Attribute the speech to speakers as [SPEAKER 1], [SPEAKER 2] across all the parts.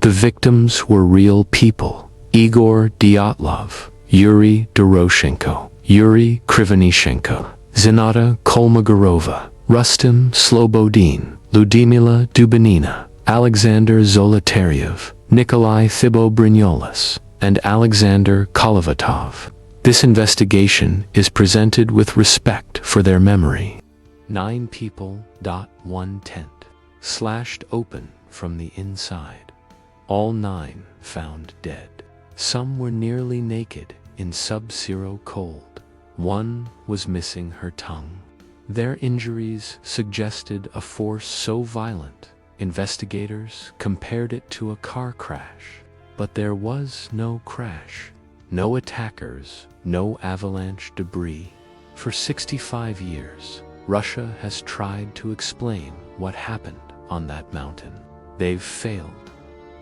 [SPEAKER 1] The victims were real people: Igor Dyatlov, Yuri Doroshenko, Yuri Krivonishenko, Zinata Kolmogorova, Rustem Slobodin, Ludmila Dubinina, Alexander Zolotaryev, Nikolai Thibeaux-Brignoles, and Alexander Kolovatov. This investigation is presented with respect for their memory. 9 people. One tent slashed open from the inside. All 9 found dead. Some were nearly naked in sub-zero cold. One was missing her tongue. Their injuries suggested a force so violent, investigators compared it to a car crash. But there was no crash, no attackers, no avalanche debris. For 65 years, Russia has tried to explain what happened on that mountain. They've failed.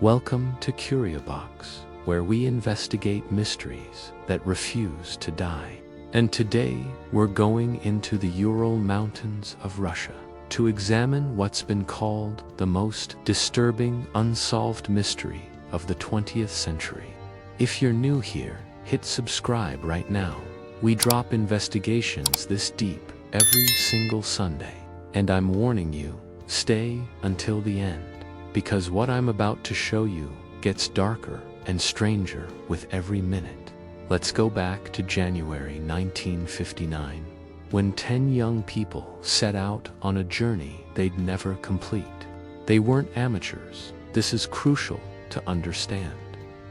[SPEAKER 1] Welcome to CurioBox, where we investigate mysteries that refuse to die. And today, we're going into the Ural Mountains of Russia to examine what's been called the most disturbing unsolved mystery of the 20th century. If you're new here, hit subscribe right now. We drop investigations this deep every single Sunday. And I'm warning you, stay until the end, because what I'm about to show you gets darker and stranger with every minute. Let's go back to January 1959, when 10 young people set out on a journey they'd never complete. They weren't amateurs. This is crucial to understand.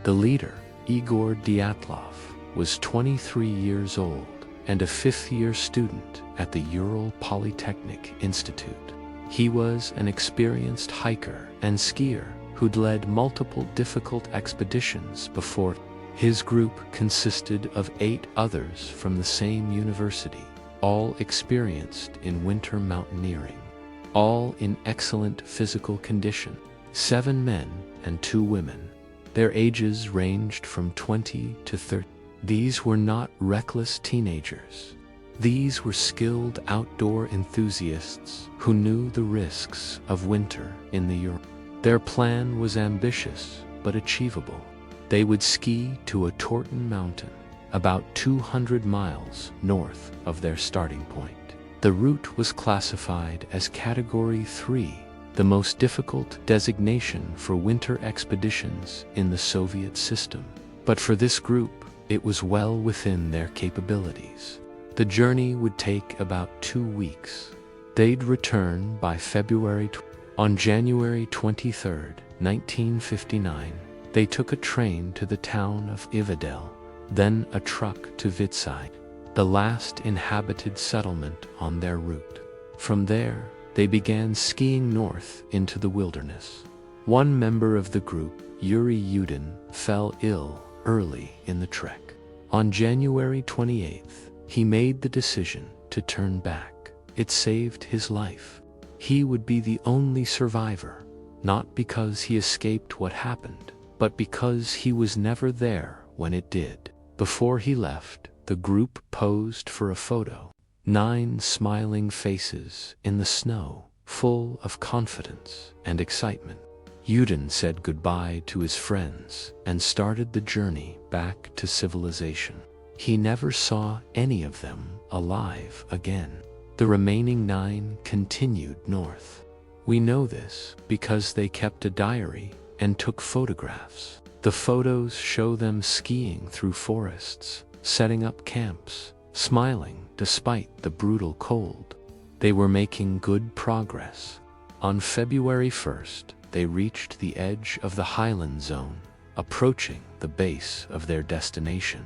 [SPEAKER 1] The leader, Igor Dyatlov, was 23 years old and a 5th-year student at the Ural Polytechnic Institute. He was an experienced hiker and skier who'd led multiple difficult expeditions before. His group consisted of 8 others from the same university, all experienced in winter mountaineering, all in excellent physical condition. 7 men and 2 women. Their ages ranged from 20 to 30. These were not reckless teenagers. These were skilled outdoor enthusiasts who knew the risks of winter in the Urals. Their plan was ambitious but achievable. They would ski to Otorten Mountain, about 200 miles north of their starting point. The route was classified as Category 3, the most difficult designation for winter expeditions in the Soviet system. But for this group, it was well within their capabilities. The journey would take about 2 weeks. They'd return by February. On January 23, 1959, they took a train to the town of Ivadel, then a truck to Vitside, the last inhabited settlement on their route. From there, they began skiing north into the wilderness. One member of the group, Yuri Yudin, fell ill early in the trek. On January 28th, he made the decision to turn back. It saved his life. He would be the only survivor, not because he escaped what happened, but because he was never there when it did. Before he left, the group posed for a photo. 9 smiling faces in the snow, full of confidence and excitement. Yudin said goodbye to his friends and started the journey back to civilization. He never saw any of them alive again. The remaining 9 continued north. We know this because they kept a diary and took photographs. The photos show them skiing through forests, setting up camps, smiling despite the brutal cold. They were making good progress. On February 1st, they reached the edge of the highland zone, approaching the base of their destination.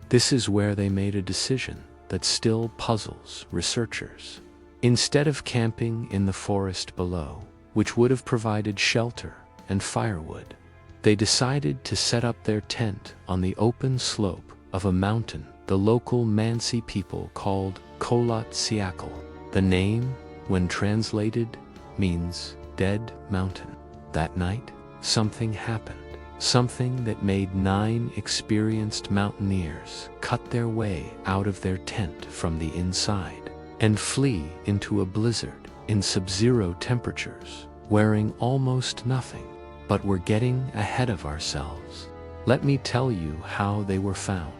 [SPEAKER 1] This is where they made a decision that still puzzles researchers. Instead of camping in the forest below, which would have provided shelter and firewood, they decided to set up their tent on the open slope of a mountain the local Mansi people called Kholat Syakhl. The name, when translated, means dead mountain. That night, something happened. Something that made 9 experienced mountaineers cut their way out of their tent from the inside and flee into a blizzard in sub-zero temperatures, wearing almost nothing. But we're getting ahead of ourselves. Let me tell you how they were found,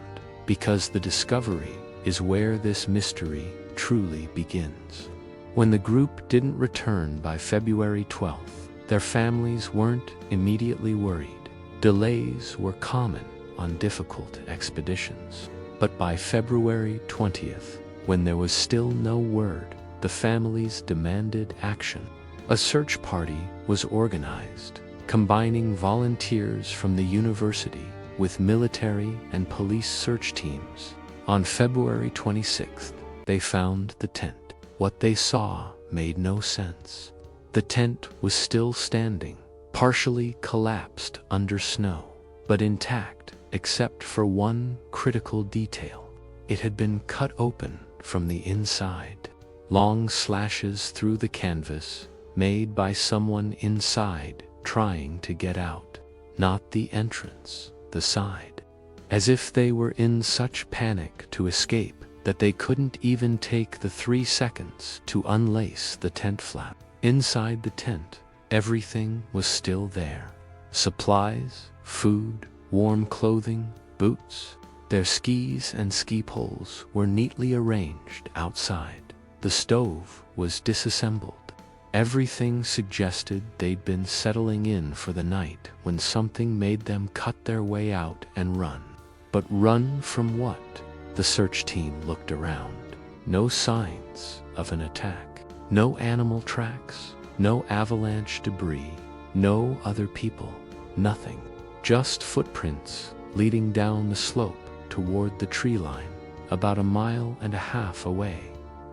[SPEAKER 1] because the discovery is where this mystery truly begins. When the group didn't return by February 12th, their families weren't immediately worried. Delays were common on difficult expeditions. But by February 20th, when there was still no word, the families demanded action. A search party was organized, combining volunteers from the university with military and police search teams. On February 26th, they found the tent. What they saw made no sense. The tent was still standing, partially collapsed under snow, but intact except for one critical detail. It had been cut open from the inside. Long slashes through the canvas, made by someone inside trying to get out. Not the entrance, the side. As if they were in such panic to escape that they couldn't even take the 3 seconds to unlace the tent flap. Inside the tent, everything was still there. Supplies, food, warm clothing, boots. Their skis and ski poles were neatly arranged outside. The stove was disassembled. Everything suggested they'd been settling in for the night when something made them cut their way out and run. But run from what? The search team looked around. No signs of an attack. No animal tracks. No avalanche debris. No other people. Nothing. Just footprints leading down the slope toward the tree line, about 1.5 miles away.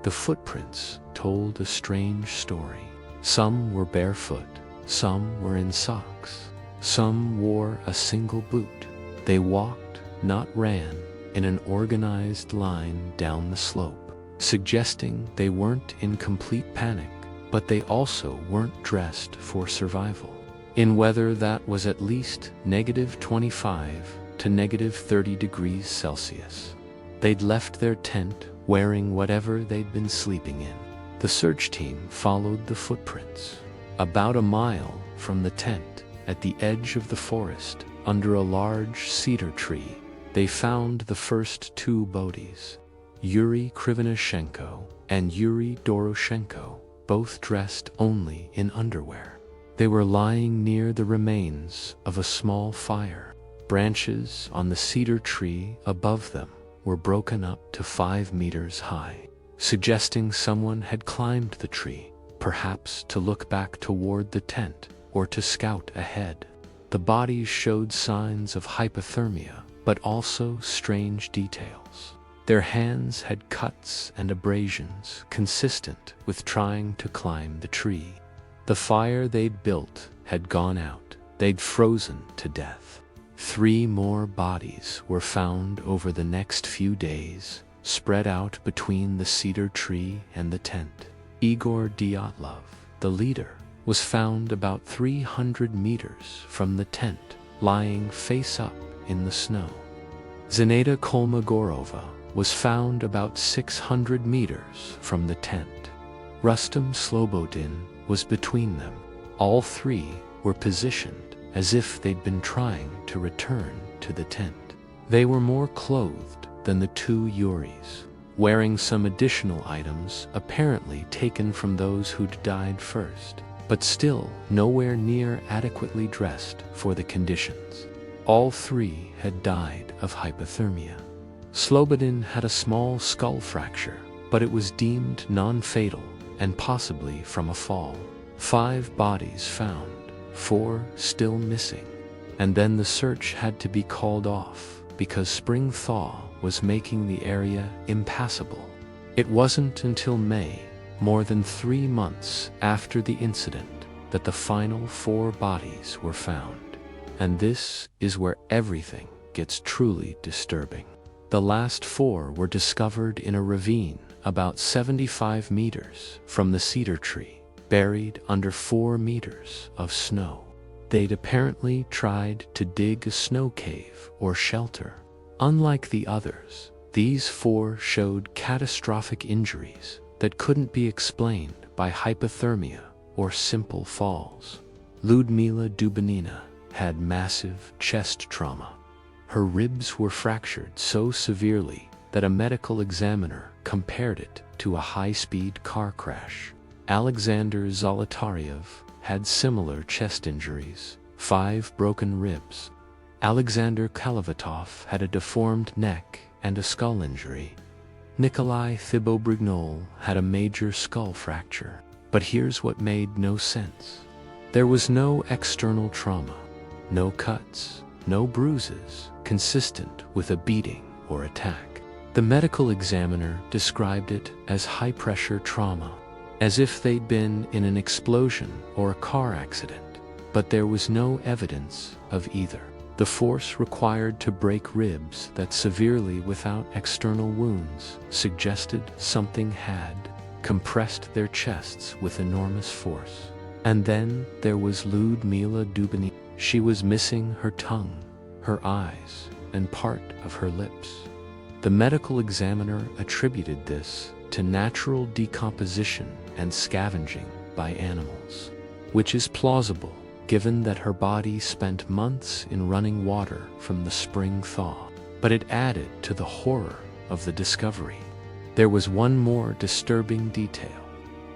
[SPEAKER 1] The footprints told a strange story. Some were barefoot, some were in socks, some wore a single boot. They walked, not ran, in an organized line down the slope, suggesting they weren't in complete panic, but they also weren't dressed for survival. In weather that was at least -25 to -30 degrees Celsius. They'd left their tent wearing whatever they'd been sleeping in. The search team followed the footprints. About 1 mile from the tent, at the edge of the forest, under a large cedar tree, they found the first 2 bodies, Yuri Krivonishenko and Yuri Doroshenko, both dressed only in underwear. They were lying near the remains of a small fire. Branches on the cedar tree above them were broken up to 5 meters high, suggesting someone had climbed the tree, perhaps to look back toward the tent or to scout ahead. The bodies showed signs of hypothermia, but also strange details. Their hands had cuts and abrasions consistent with trying to climb the tree. The fire they'd built had gone out. They'd frozen to death. 3 more bodies were found over the next few days, spread out between the cedar tree and the tent. Igor Dyatlov, the leader, was found about 300 meters from the tent, lying face up in the snow. Zineda Kolmogorova was found about 600 meters from the tent. Rustam Slobodin was between them. All 3 were positioned as if they'd been trying to return to the tent. They were more clothed than the 2 Yuris, wearing some additional items apparently taken from those who'd died first, but still nowhere near adequately dressed for the conditions. All 3 had died of hypothermia. Slobodin had a small skull fracture, but it was deemed non-fatal and possibly from a fall. 5 bodies found, 4 still missing. And then the search had to be called off because spring thaw was making the area impassable. It wasn't until May, more than 3 months after the incident, that the final 4 bodies were found. And this is where everything gets truly disturbing. The last 4 were discovered in a ravine about 75 meters from the cedar tree, buried under 4 meters of snow. They'd apparently tried to dig a snow cave or shelter. Unlike the others, these 4 showed catastrophic injuries that couldn't be explained by hypothermia or simple falls. Ludmila Dubinina had massive chest trauma. Her ribs were fractured so severely that a medical examiner compared it to a high-speed car crash. Alexander Zolotaryov had similar chest injuries, 5 broken ribs. Alexander Kalavatov had a deformed neck and a skull injury. Nikolai Thibault-Brignol had a major skull fracture. But here's what made no sense. There was no external trauma, no cuts, no bruises consistent with a beating or attack. The medical examiner described it as high-pressure trauma, as if they'd been in an explosion or a car accident, but there was no evidence of either. The force required to break ribs that severely without external wounds suggested something had compressed their chests with enormous force. And then there was Ludmila Dubinina. She was missing her tongue, her eyes, and part of her lips. The medical examiner attributed this to natural decomposition and scavenging by animals, which is plausible given that her body spent months in running water from the spring thaw. But it added to the horror of the discovery. There was one more disturbing detail.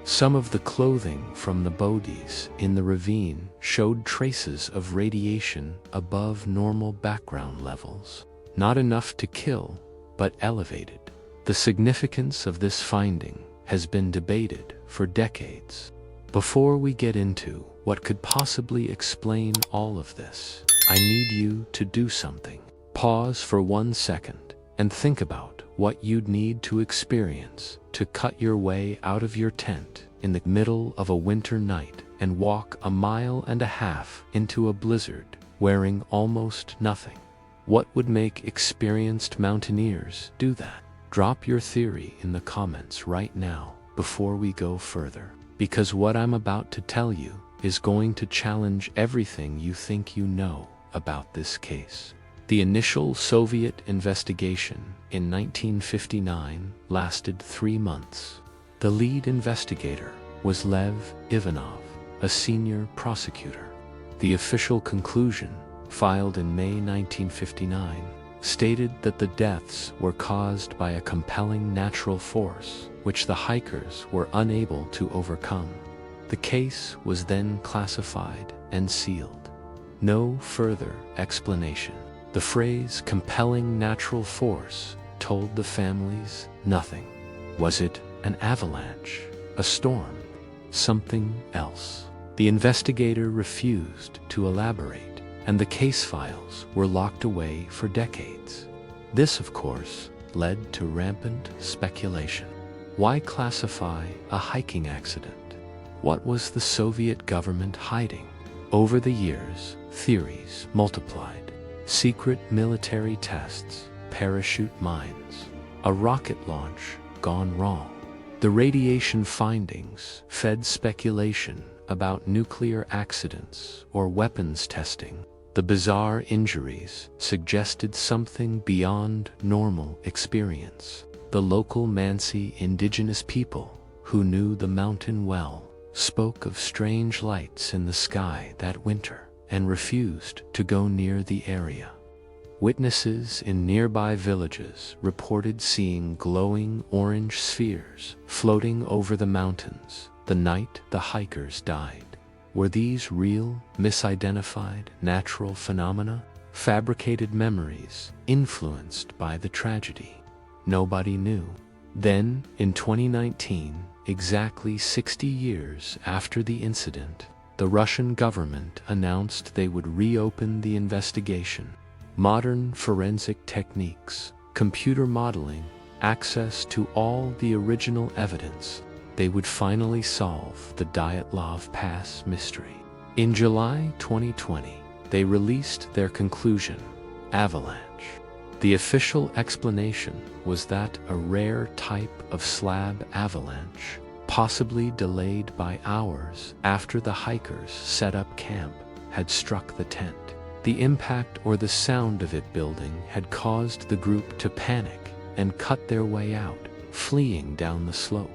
[SPEAKER 1] Some of the clothing from the bodies in the ravine showed traces of radiation above normal background levels. Not enough to kill, but elevated. The significance of this finding has been debated for decades. Before we get into what could possibly explain all of this, I need you to do something. Pause for 1 second and think about what you'd need to experience to cut your way out of your tent in the middle of a winter night and walk 1.5 miles into a blizzard wearing almost nothing. What would make experienced mountaineers do that? Drop your theory in the comments right now before we go further, because what I'm about to tell you is going to challenge everything you think you know about this case. The initial Soviet investigation in 1959 lasted 3 months. The lead investigator was Lev Ivanov, a senior prosecutor. The official conclusion, filed in May 1959, stated that the deaths were caused by a compelling natural force which the hikers were unable to overcome. The case was then classified and sealed. No further explanation. The phrase "compelling natural force" told the families nothing. Was it an avalanche, a storm, something else? The investigator refused to elaborate, and the case files were locked away for decades. This, of course, led to rampant speculation. Why classify a hiking accident? What was the Soviet government hiding? Over the years, theories multiplied. Secret military tests, parachute mines, a rocket launch gone wrong. The radiation findings fed speculation about nuclear accidents or weapons testing. The bizarre injuries suggested something beyond normal experience. The local Mansi indigenous people, who knew the mountain well, spoke of strange lights in the sky that winter and refused to go near the area. Witnesses in nearby villages reported seeing glowing orange spheres floating over the mountains the night the hikers died. Were these real, misidentified natural phenomena? Fabricated memories influenced by the tragedy? Nobody knew. Then, in 2019, exactly 60 years after the incident, the Russian government announced they would reopen the investigation. Modern forensic techniques, computer modeling, access to all the original evidence, they would finally solve the Dyatlov Pass mystery. In July 2020, they released their conclusion: avalanche. The official explanation was that a rare type of slab avalanche, possibly delayed by hours after the hikers set up camp, had struck the tent. The impact or the sound of it building had caused the group to panic and cut their way out, fleeing down the slope.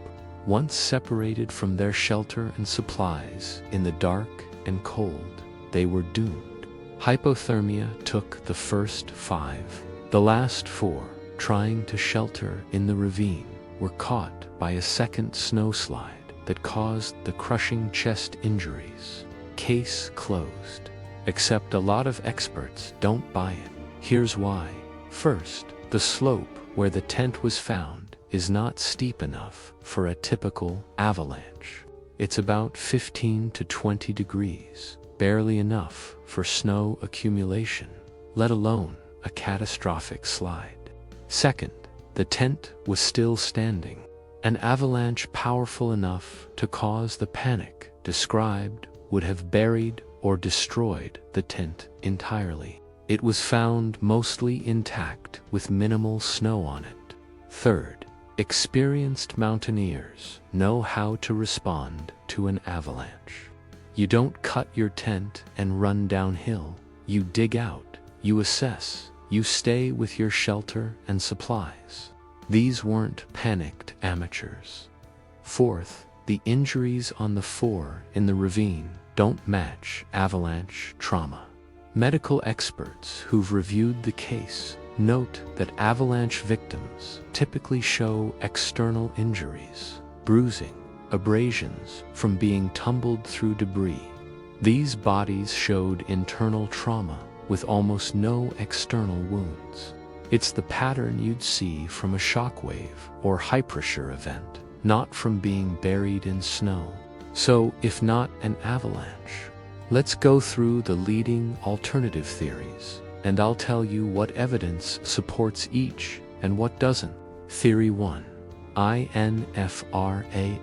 [SPEAKER 1] Once separated from their shelter and supplies in the dark and cold, they were doomed. Hypothermia took the first 5. The last 4, trying to shelter in the ravine, were caught by a second snowslide that caused the crushing chest injuries. Case closed. Except a lot of experts don't buy it. Here's why. First, the slope where the tent was found is not steep enough for a typical avalanche. It's about 15 to 20 degrees, barely enough for snow accumulation, let alone a catastrophic slide. Second, the tent was still standing. An avalanche powerful enough to cause the panic described would have buried or destroyed the tent entirely. It was found mostly intact with minimal snow on it. Third, experienced mountaineers know how to respond to an avalanche. You don't cut your tent and run downhill. You dig out, you assess, you stay with your shelter and supplies. These weren't panicked amateurs. Fourth, the injuries on the 4 in the ravine don't match avalanche trauma. Medical experts who've reviewed the case note that avalanche victims typically show external injuries, bruising, abrasions from being tumbled through debris. These bodies showed internal trauma with almost no external wounds. It's the pattern you'd see from a shockwave or high-pressure event, not from being buried in snow. So, if not an avalanche, let's go through the leading alternative theories, and I'll tell you what evidence supports each and what doesn't. Theory 1. Infrasound.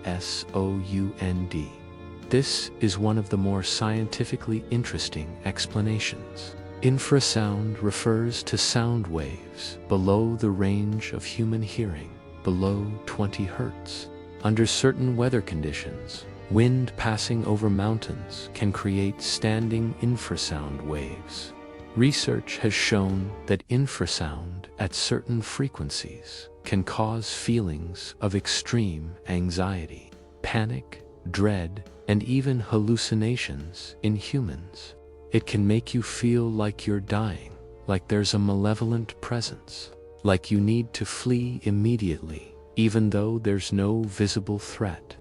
[SPEAKER 1] This is one of the more scientifically interesting explanations. Infrasound refers to sound waves below the range of human hearing, below 20 Hz. Under certain weather conditions, wind passing over mountains can create standing infrasound waves. Research has shown that infrasound at certain frequencies can cause feelings of extreme anxiety, panic, dread, and even hallucinations in humans. It can make you feel like you're dying, like there's a malevolent presence, like you need to flee immediately, even though there's no visible threat.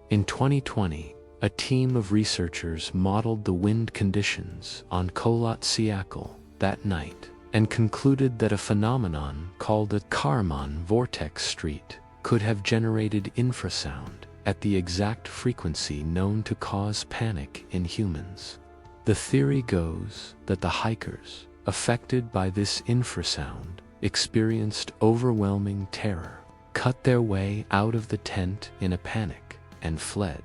[SPEAKER 1] In 2020, a team of researchers modeled the wind conditions on Kholat Syakhl that night and concluded that a phenomenon called a Karaman vortex street could have generated infrasound at the exact frequency known to cause panic in humans. The theory goes that the hikers affected by this infrasound experienced overwhelming terror, cut their way out of the tent in a panic, and fled.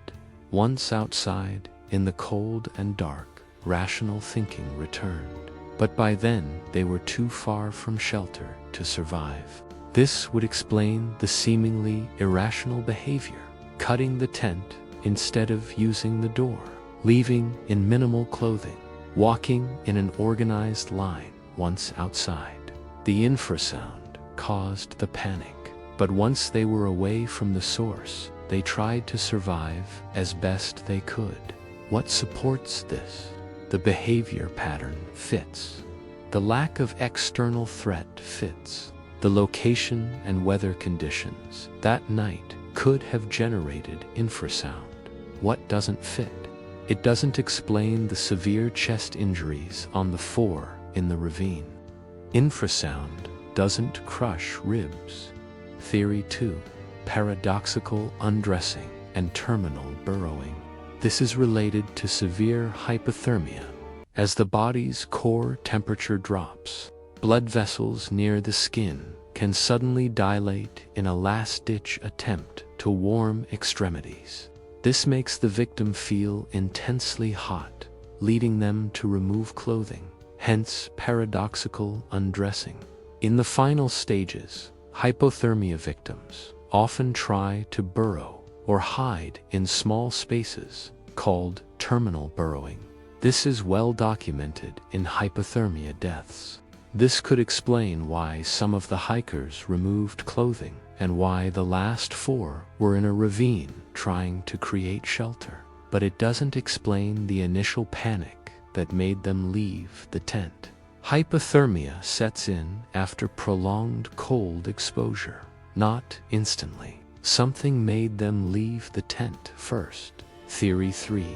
[SPEAKER 1] Once outside, in the cold and dark, rational thinking returned. But by then, they were too far from shelter to survive. This would explain the seemingly irrational behavior, cutting the tent instead of using the door, leaving in minimal clothing, walking in an organized line once outside. The infrasound caused the panic, but once they were away from the source, they tried to survive as best they could. What supports this? The behavior pattern fits. The lack of external threat fits. The location and weather conditions that night could have generated infrasound. What doesn't fit? It doesn't explain the severe chest injuries on the 4 in the ravine. Infrasound doesn't crush ribs. Theory 2. Paradoxical undressing and terminal burrowing. This is related to severe hypothermia. As the body's core temperature drops, blood vessels near the skin can suddenly dilate in a last-ditch attempt to warm extremities. This makes the victim feel intensely hot, leading them to remove clothing, hence paradoxical undressing. In the final stages, hypothermia victims often try to burrow or hide in small spaces, called terminal burrowing. This is well documented in hypothermia deaths. This could explain why some of the hikers removed clothing and why the last 4 were in a ravine trying to create shelter. but it doesn't explain the initial panic that made them leave the tent. Hypothermia sets in after prolonged cold exposure, not instantly. Something made them leave the tent first. Theory 3.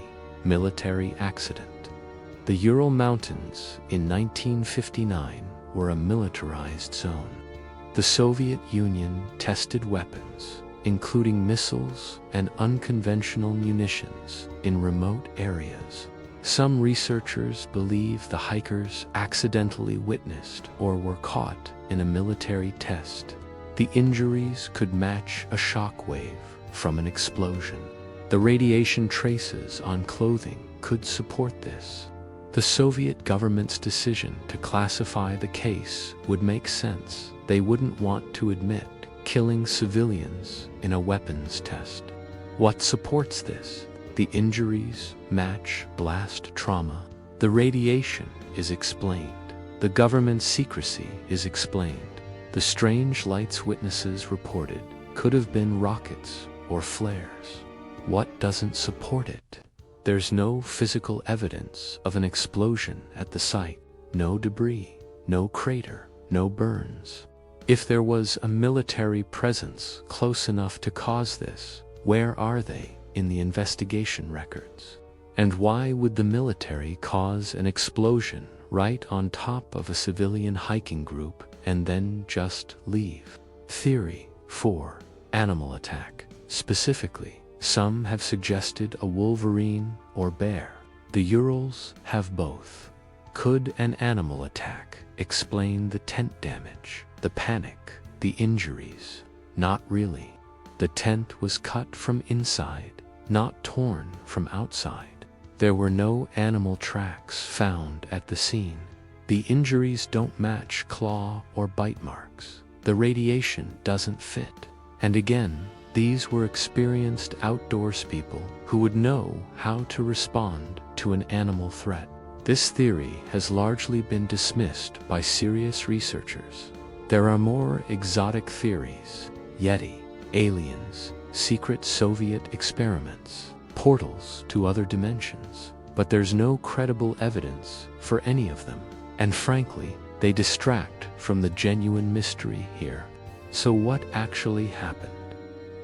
[SPEAKER 1] Military accident. The Ural Mountains in 1959 were a militarized zone. The Soviet Union tested weapons, including missiles and unconventional munitions, in remote areas. Some researchers believe the hikers accidentally witnessed or were caught in a military test. The injuries could match a shock wave from an explosion. The radiation traces on clothing could support this. The Soviet government's decision to classify the case would make sense. They wouldn't want to admit killing civilians in a weapons test. What supports this? The injuries match blast trauma. The radiation is explained. The government's secrecy is explained. The strange lights witnesses reported could have been rockets or flares. What doesn't support it? There's no physical evidence of an explosion at the site. No debris, no crater, no burns. If there was a military presence close enough to cause this, where are they in the investigation records? And why would the military cause an explosion right on top of a civilian hiking group and then just leave? Theory 4. Animal attack. Specifically, some have suggested a wolverine or bear. The Urals have both. Could an animal attack explain the tent damage, the panic, the injuries? Not really. The tent was cut from inside, not torn from outside. There were no animal tracks found at the scene. The injuries don't match claw or bite marks. The radiation doesn't fit. And again, these were experienced outdoors people who would know how to respond to an animal threat. This theory has largely been dismissed by serious researchers. There are more exotic theories: Yeti, aliens, secret Soviet experiments, portals to other dimensions. But there's no credible evidence for any of them. And frankly, they distract from the genuine mystery here. So what actually happened?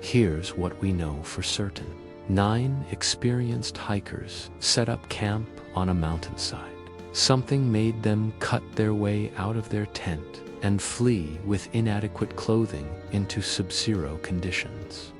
[SPEAKER 1] Here's what we know for certain. 9 experienced hikers set up camp on a mountainside. Something made them cut their way out of their tent and flee with inadequate clothing into sub-zero conditions.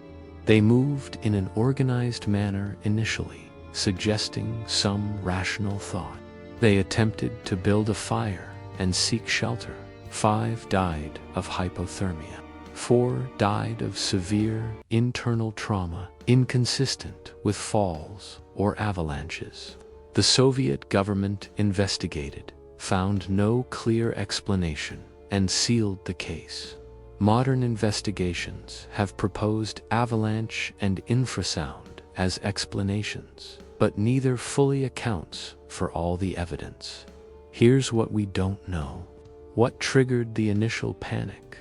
[SPEAKER 1] They moved in an organized manner initially, suggesting some rational thought. They attempted to build a fire and seek shelter. 5 died of hypothermia. 4 died of severe internal trauma inconsistent with falls or avalanches. The Soviet government investigated, found no clear explanation, and sealed the case. Modern investigations have proposed avalanche and infrasound as explanations, but neither fully accounts for all the evidence. Here's what we don't know. What triggered the initial panic?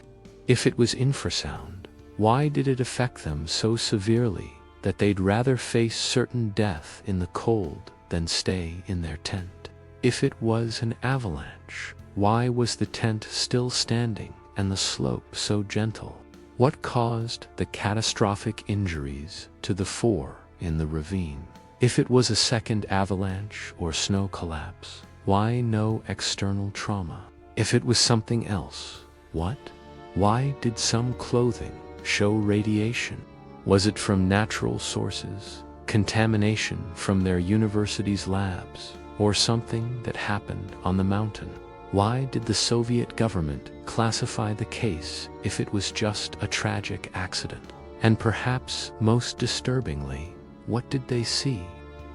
[SPEAKER 1] If it was infrasound, why did it affect them so severely that they'd rather face certain death in the cold than stay in their tent? If it was an avalanche, why was the tent still standing and the slope so gentle? What caused the catastrophic injuries to the 4 in the ravine? If it was a second avalanche or snow collapse, why no external trauma? If it was something else, what? Why did some clothing show radiation? Was it from natural sources, contamination from their university's labs, or something that happened on the mountain? Why did the Soviet government classify the case if it was just a tragic accident? And perhaps most disturbingly, what did they see?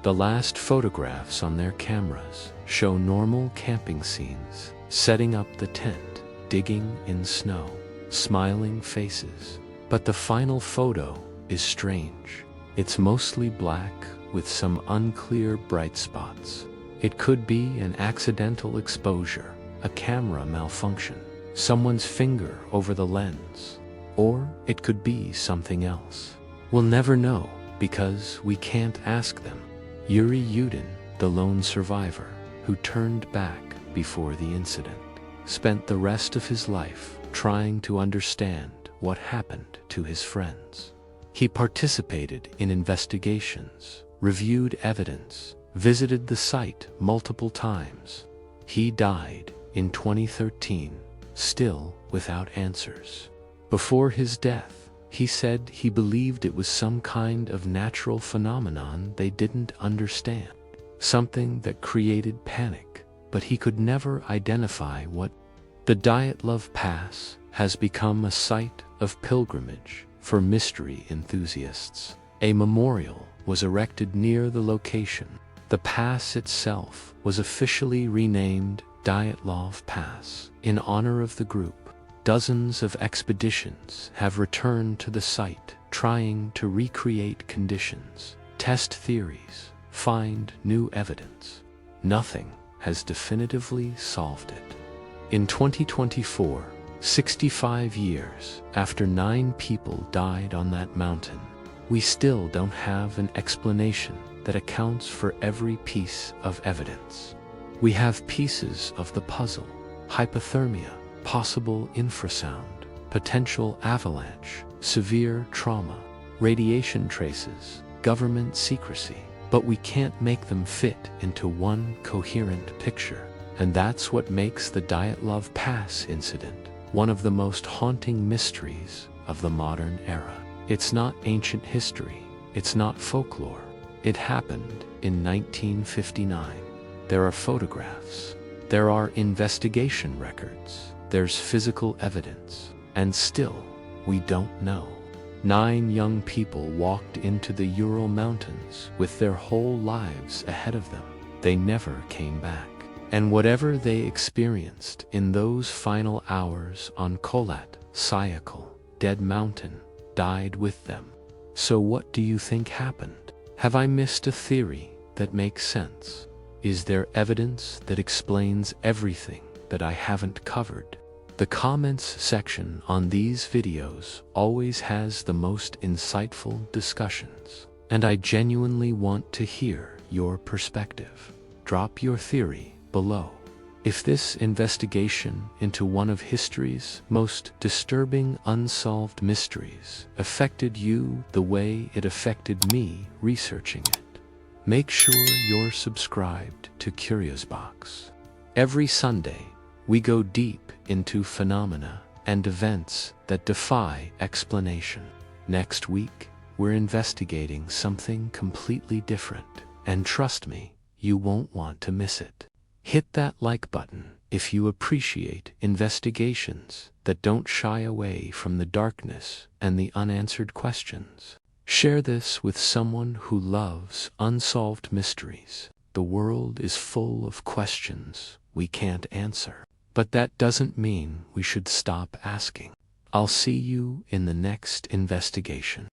[SPEAKER 1] The last photographs on their cameras show normal camping scenes, setting up the tent, digging in snow, smiling faces. But the final photo is strange. It's mostly black with some unclear bright spots. It could be an accidental exposure, a camera malfunction, someone's finger over the lens, or it could be something else. We'll never know because we can't ask them. Yuri Yudin, the lone survivor, who turned back before the incident, spent the rest of his life trying to understand what happened to his friends. He participated in investigations, reviewed evidence, visited the site multiple times. He died in 2013, still without answers. Before his death, he said he believed it was some kind of natural phenomenon they didn't understand, something that created panic, but he could never identify what. The Dyatlov Pass has become a site of pilgrimage for mystery enthusiasts. A memorial was erected near the location. The pass itself was officially renamed Dyatlov Pass in honor of the group. Dozens of expeditions have returned to the site, trying to recreate conditions, test theories, find new evidence. Nothing has definitively solved it. In 2024, 65 years after 9 people died on that mountain, we still don't have an explanation that accounts for every piece of evidence. We have pieces of the puzzle: hypothermia, possible infrasound, potential avalanche, severe trauma, radiation traces, government secrecy, but we can't make them fit into one coherent picture. And that's what makes the Dyatlov Pass incident one of the most haunting mysteries of the modern era. It's not ancient history, it's not folklore. It happened in 1959. There are photographs, there are investigation records, there's physical evidence, and still, we don't know. 9 young people walked into the Ural Mountains with their whole lives ahead of them. They never came back. And whatever they experienced in those final hours on Kholat Syakhl, Dead Mountain, died with them. So what do you think happened? Have I missed a theory that makes sense? Is there evidence that explains everything that I haven't covered? The comments section on these videos always has the most insightful discussions, and I genuinely want to hear your perspective. Drop your theory below. If this investigation into one of history's most disturbing unsolved mysteries affected you the way it affected me researching it, make sure you're subscribed to CurioBox. Every Sunday, we go deep into phenomena and events that defy explanation. Next week, we're investigating something completely different, and trust me, you won't want to miss it. Hit that like button if you appreciate investigations that don't shy away from the darkness and the unanswered questions. Share this with someone who loves unsolved mysteries. The world is full of questions we can't answer, but that doesn't mean we should stop asking. I'll see you in the next investigation.